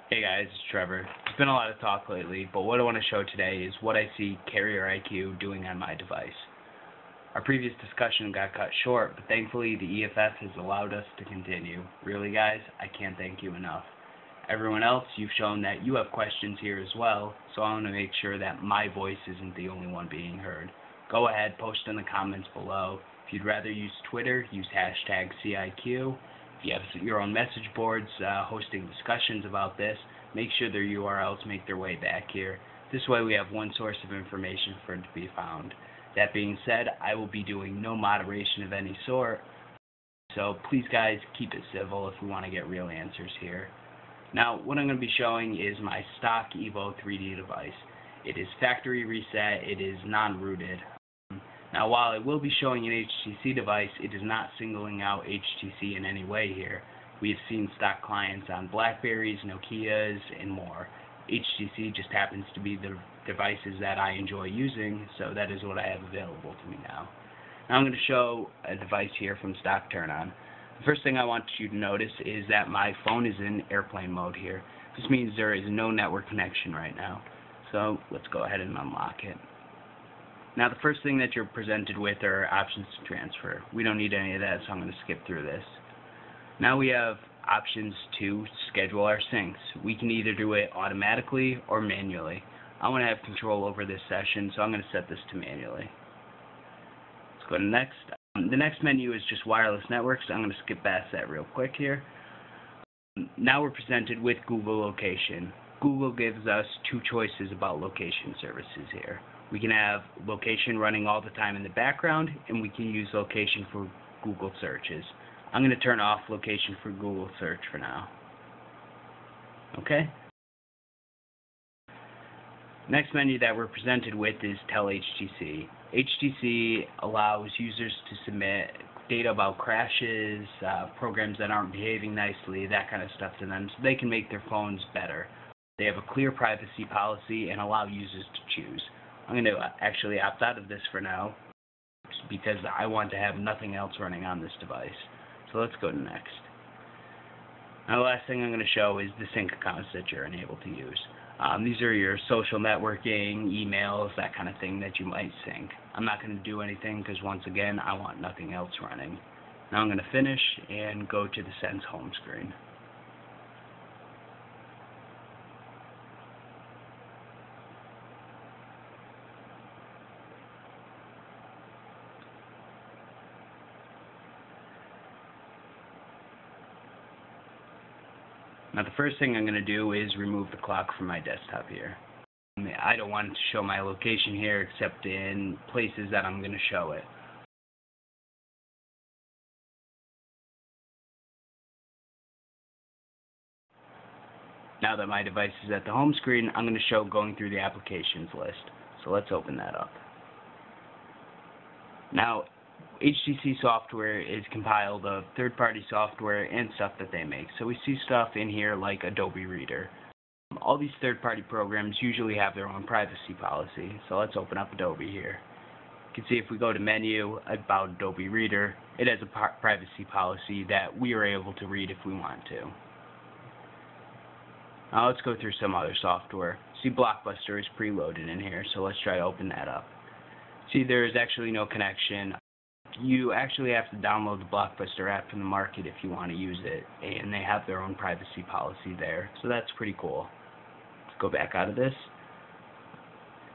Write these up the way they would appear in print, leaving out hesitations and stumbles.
Hey guys, it's Trevor. There's been a lot of talk lately, but what I want to show today is what I see CarrierIQ doing on my device. Our previous discussion got cut short, but thankfully the EFF has allowed us to continue. Really guys, I can't thank you enough. Everyone else, you've shown that you have questions here as well, so I want to make sure that my voice isn't the only one being heard. Go ahead, post in the comments below. If you'd rather use Twitter, use hashtag CIQ. If you have your own message boards hosting discussions about this, make sure their URLs make their way back here. This way we have one source of information for it to be found. That being said, I will be doing no moderation of any sort, so please guys keep it civil if we want to get real answers here. Now what I'm going to be showing is my stock Evo 3D device. It is factory reset, it is non-rooted. Now while I will be showing an HTC device, it is not singling out HTC in any way here. We have seen stock clients on Blackberries, Nokias, and more. HTC just happens to be the devices that I enjoy using, so that is what I have available to me now. Now I'm going to show a device here from stock turn on. The first thing I want you to notice is that my phone is in airplane mode here. This means there is no network connection right now. So let's go ahead and unlock it. Now the first thing that you're presented with are options to transfer. We don't need any of that, so I'm going to skip through this. Now we have options to schedule our syncs. We can either do it automatically or manually. I want to have control over this session, so I'm going to set this to manually. Let's go to next. The next menu is just wireless networks. I'm going to skip past that real quick here. Now we're presented with Google Location. Google gives us two choices about location services here. We can have location running all the time in the background, and we can use location for Google searches. I'm going to turn off location for Google search for now. Okay. Next menu that we're presented with is Tell HTC. HTC allows users to submit data about crashes, programs that aren't behaving nicely, that kind of stuff to them, so they can make their phones better. They have a clear privacy policy and allow users to choose. I'm going to actually opt out of this for now because I want to have nothing else running on this device. So let's go to next. Now the last thing I'm going to show is the sync accounts that you're enabled to use. These are your social networking, emails, that kind of thing that you might sync. I'm not going to do anything because once again I want nothing else running. Now I'm going to finish and go to the Sense home screen. Now the first thing I'm going to do is remove the clock from my desktop here. I don't want to show my location here except in places that I'm going to show it. Now that my device is at the home screen, I'm going to show going through the applications list. So let's open that up. Now HTC software is compiled of third-party software and stuff that they make. So we see stuff in here like Adobe Reader. All these third-party programs usually have their own privacy policy. So let's open up Adobe here. You can see if we go to menu about Adobe Reader, it has a privacy policy that we are able to read if we want to. Now let's go through some other software. See, Blockbuster is preloaded in here, so let's try to open that up. See, there is actually no connection. You actually have to download the Blockbuster app from the market if you want to use it, and they have their own privacy policy there, so that's pretty cool. Let's go back out of this.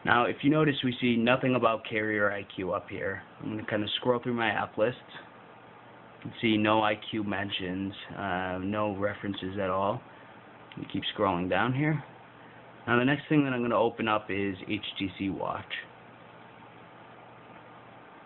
Now, if you notice, we see nothing about CarrierIQ up here. I'm going to kind of scroll through my app list. You can see no IQ mentions, no references at all. You keep scrolling down here. Now, the next thing that I'm going to open up is HTC Watch.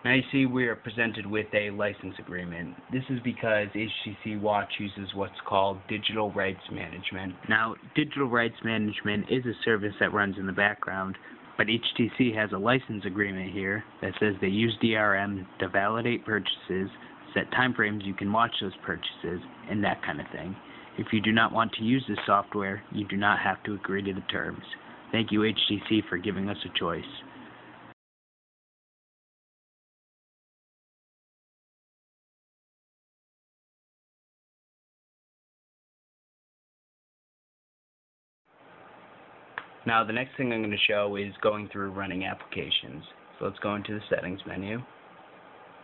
Now you see we are presented with a license agreement. This is because HTC Watch uses what's called digital rights management. Now, digital rights management is a service that runs in the background, but HTC has a license agreement here that says they use DRM to validate purchases, set timeframes you can watch those purchases, and that kind of thing. If you do not want to use this software, you do not have to agree to the terms. Thank you, HTC, for giving us a choice. Now the next thing I'm going to show is going through running applications. So let's go into the settings menu,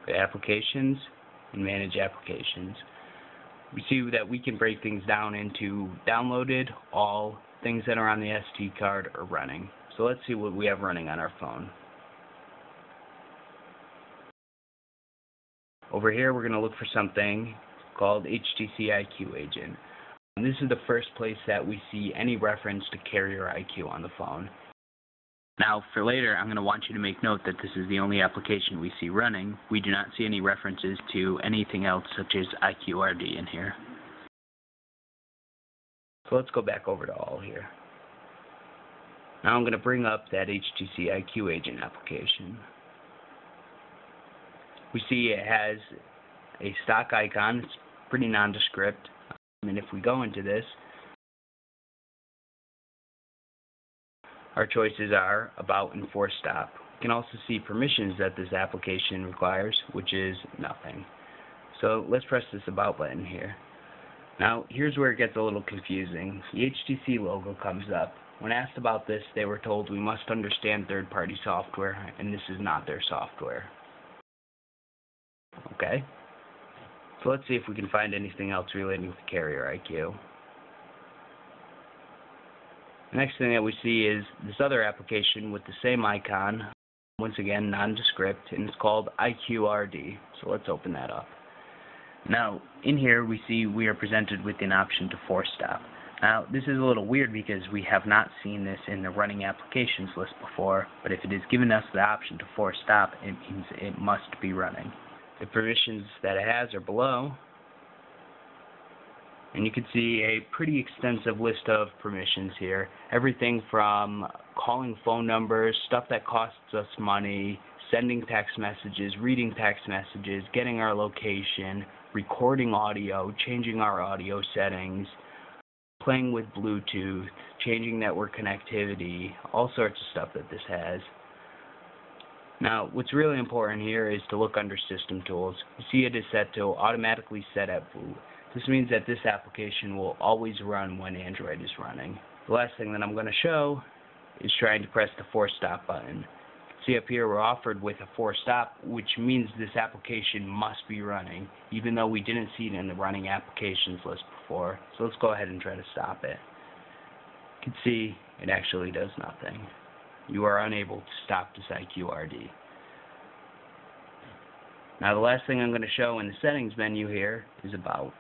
go to applications, and manage applications. We see that we can break things down into downloaded, all, things that are on the SD card, or running. So let's see what we have running on our phone. Over here we're going to look for something called CarrierIQ agent. And this is the first place that we see any reference to CarrierIQ on the phone. Now for later, I'm going to want you to make note that this is the only application we see running. We do not see any references to anything else such as IQRD in here. So let's go back over to all here. Now I'm going to bring up that CarrierIQ agent application. We see it has a stock icon. It's pretty nondescript. And if we go into this, our choices are About and Force Stop. We can also see permissions that this application requires, which is nothing. So let's press this About button here. Now here's where it gets a little confusing. The HTC logo comes up. When asked about this, they were told we must understand third-party software, and this is not their software. Okay, so let's see if we can find anything else relating to CarrierIQ. The next thing that we see is this other application with the same icon, once again nondescript, and it's called IQRD. So let's open that up. Now in here we see we are presented with an option to force stop. Now this is a little weird because we have not seen this in the running applications list before, but if it is given us the option to force stop, it means it must be running. The permissions that it has are below, and you can see a pretty extensive list of permissions here. Everything from calling phone numbers, stuff that costs us money, sending text messages, reading text messages, getting our location, recording audio, changing our audio settings, playing with Bluetooth, changing network connectivity, all sorts of stuff that this has. Now, what's really important here is to look under System Tools. You see it is set to automatically set at boot. This means that this application will always run when Android is running. The last thing that I'm going to show is trying to press the force stop button. See up here we're offered with a force stop, which means this application must be running, even though we didn't see it in the running applications list before. So let's go ahead and try to stop it. You can see it actually does nothing. You are unable to stop this IQRD. Now the last thing I'm going to show in the settings menu here is About.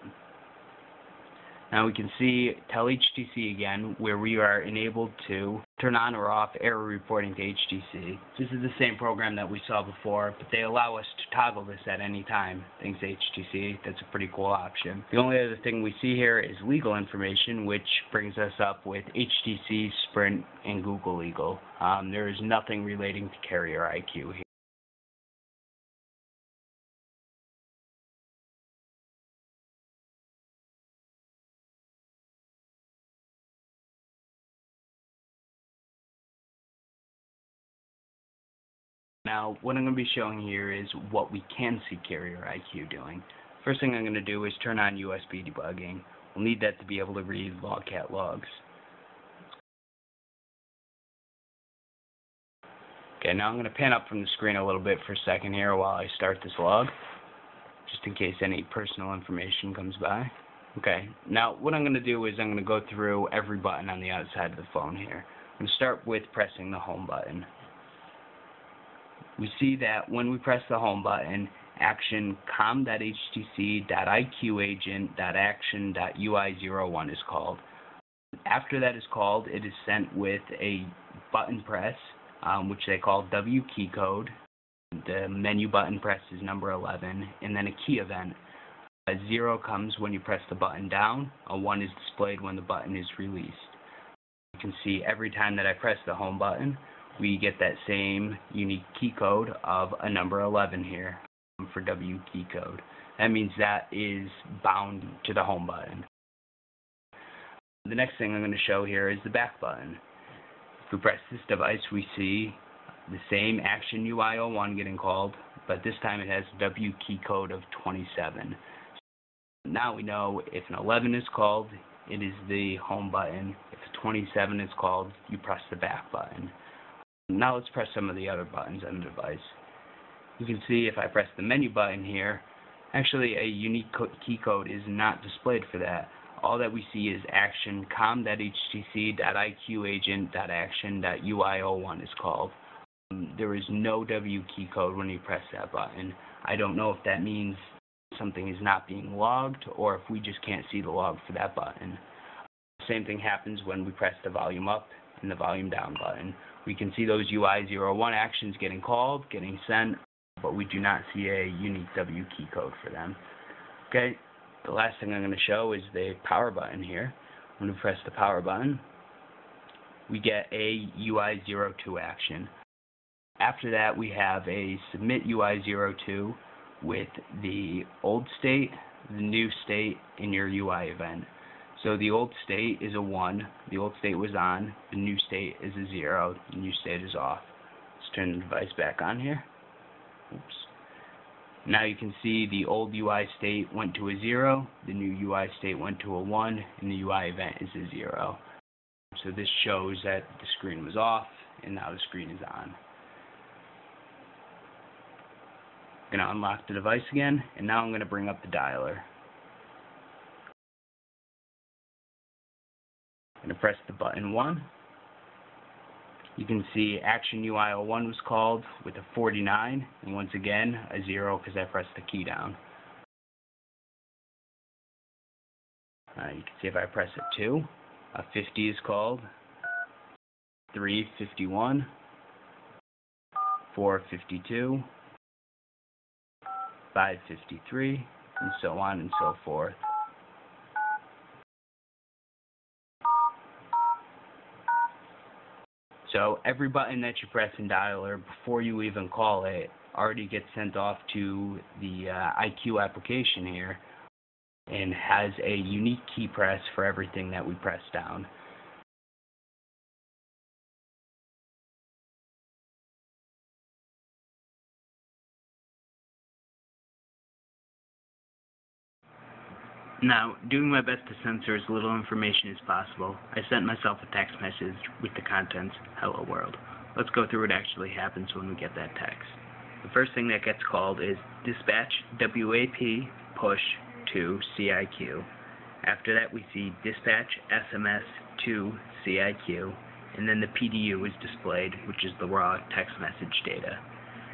Now we can see Tell HTC again, where we are enabled to turn on or off error reporting to HTC. This is the same program that we saw before, but they allow us to toggle this at any time. Thanks to HTC, that's a pretty cool option. The only other thing we see here is legal information, which brings us up with HTC, Sprint, and Google Legal. There is nothing relating to CarrierIQ here. Now, what I'm going to be showing here is what we can see CarrierIQ doing. First thing I'm going to do is turn on USB debugging. We'll need that to be able to read logcat logs. Okay, now I'm going to pan up from the screen a little bit for a second here while I start this log, just in case any personal information comes by. Okay, now what I'm going to do is I'm going to go through every button on the outside of the phone here. I'm going to start with pressing the home button. We see that when we press the home button, action com.htc.iqagent.action.ui01 is called. After that is called, it is sent with a button press, which they call W key code. The menu button press is number 11, and then a key event. A 0 comes when you press the button down, a 1 is displayed when the button is released. You can see every time that I press the home button, we get that same unique key code of a number 11 here for W key code. That means that is bound to the home button. The next thing I'm going to show here is the back button. If we press this device, we see the same action UI01 getting called, but this time it has W key code of 27. Now we know if an 11 is called, it is the home button. If 27 is called, you press the back button. Now let's press some of the other buttons on the device. You can see if I press the menu button here, actually a unique key code is not displayed for that. All that we see is action com.htc.iqagent.action.ui01 is called. There is no W key code when you press that button. I don't know if that means something is not being logged or if we just can't see the log for that button. Same thing happens when we press the volume up and the volume down button. We can see those UI01 actions getting called, getting sent, but we do not see a unique W key code for them. Okay, the last thing I'm going to show is the power button here. When we press the power button, we get a UI02 action. After that, we have a submit UI02 with the old state, the new state, and your UI event. So the old state is a 1, the old state was on, the new state is a 0, the new state is off. Let's turn the device back on here. Oops. Now you can see the old UI state went to a 0, the new UI state went to a 1, and the UI event is a 0. So this shows that the screen was off, and now the screen is on. I'm going to unlock the device again, and now I'm going to bring up the dialer. I'm going to press the button 1. You can see Action UI01 was called with a 49, and once again a 0 because I pressed the key down. You can see if I press it 2, a 50 is called, 3, 51, 4, 52, 5, 53, and so on and so forth. So every button that you press in dialer before you even call it already gets sent off to the IQ application here and has a unique key press for everything that we press down. Now, doing my best to censor as little information as possible, I sent myself a text message with the contents, "Hello World." Let's go through what actually happens when we get that text. The first thing that gets called is dispatch WAP push to CIQ. After that we see dispatch SMS to CIQ, and then the PDU is displayed, which is the raw text message data.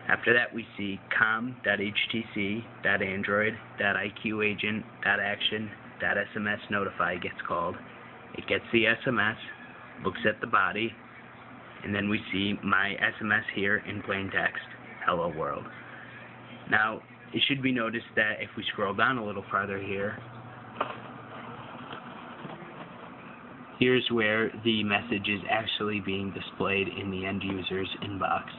After that we see com.htc.android.iqagent.action.sms notify gets called. It gets the SMS, looks at the body, and then we see my SMS here in plain text, "Hello World." Now, it should be noticed that if we scroll down a little farther here, here's where the message is actually being displayed in the end user's inbox.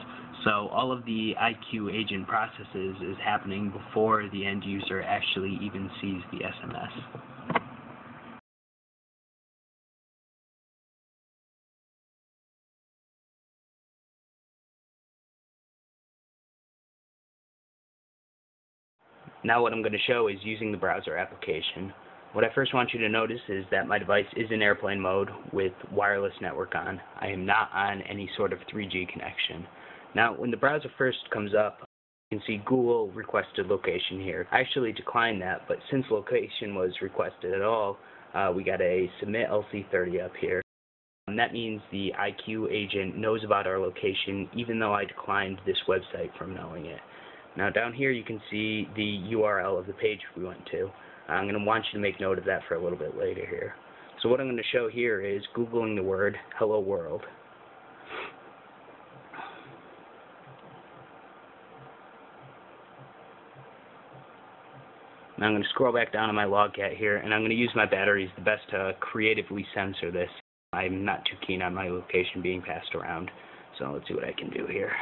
So all of the IQ agent processes is happening before the end user actually even sees the SMS. Now what I'm going to show is using the browser application. What I first want you to notice is that my device is in airplane mode with wireless network on. I am not on any sort of 3G connection. Now, when the browser first comes up, you can see Google requested location here. I actually declined that, but since location was requested at all, we got a submit LC30 up here. And that means the IQ agent knows about our location, even though I declined this website from knowing it. Now, down here you can see the URL of the page we went to. I'm going to want you to make note of that for a little bit later here. So what I'm going to show here is Googling the word "Hello World." Now I'm going to scroll back down to my logcat here, and I'm going to use my batteries the best to creatively censor this. I'm not too keen on my location being passed around, so let's see what I can do here.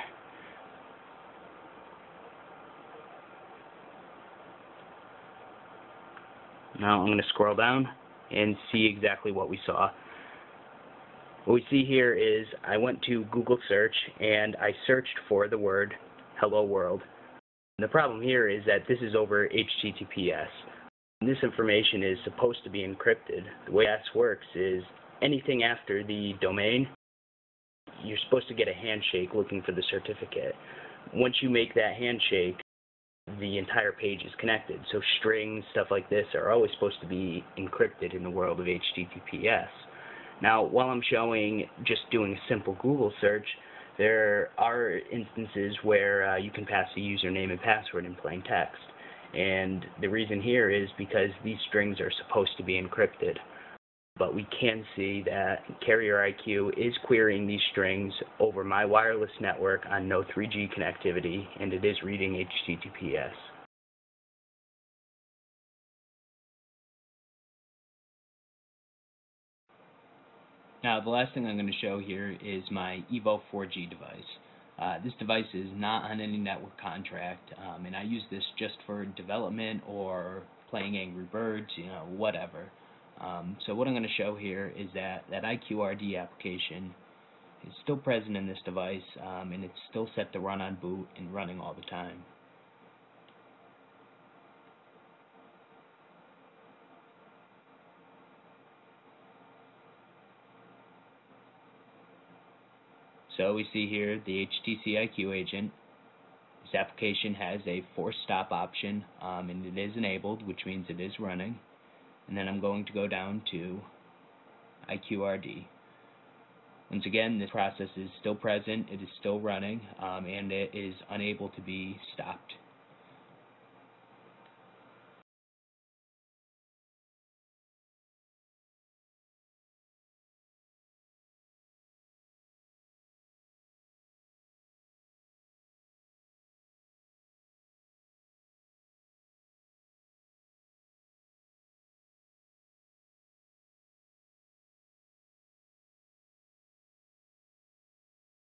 Now I'm going to scroll down and see exactly what we saw. What we see here is I went to Google search and I searched for the word "Hello World." The problem here is that this is over HTTPS. This information is supposed to be encrypted. The way this works is anything after the domain, you're supposed to get a handshake looking for the certificate. Once you make that handshake, the entire page is connected. So strings, stuff like this, are always supposed to be encrypted in the world of HTTPS. Now, while I'm showing just doing a simple Google search, there are instances where you can pass a username and password in plain text. And the reason here is because these strings are supposed to be encrypted. But we can see that CarrierIQ is querying these strings over my wireless network on no 3G connectivity, and it is reading HTTPS. Now, the last thing I'm going to show here is my Evo 4G device. This device is not on any network contract, and I use this just for development or playing Angry Birds, whatever. So what I'm going to show here is that IQRD application is still present in this device, and it's still set to run on boot and running all the time. So we see here the HTC IQ agent. This application has a force stop option, and it is enabled, which means it is running. And then I'm going to go down to IQRD. Once again, this process is still present, it is still running, and it is unable to be stopped.